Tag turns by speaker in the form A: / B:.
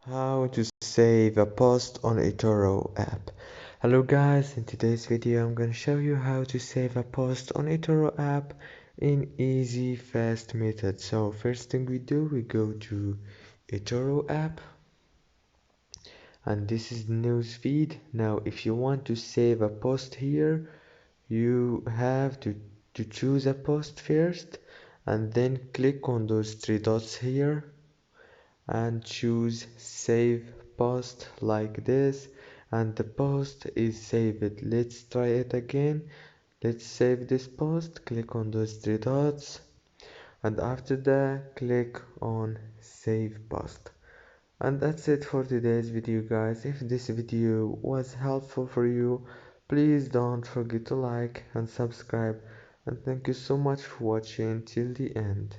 A: How to save a post on Etoro app. Hello guys, in today's video I'm gonna show you how to save a post on Etoro app in easy fast method. So first thing we do, we go to Etoro app and this is the news feed. Now if you want to save a post here, you have to choose a post first and then click on those three dots here and choose save post like this, and the post is saved. Let's try it again. Let's save this post. Click on those three dots and after that click on save post. And that's it for today's video guys. If this video was helpful for you, please don't forget to like and subscribe, and thank you so much for watching till the end.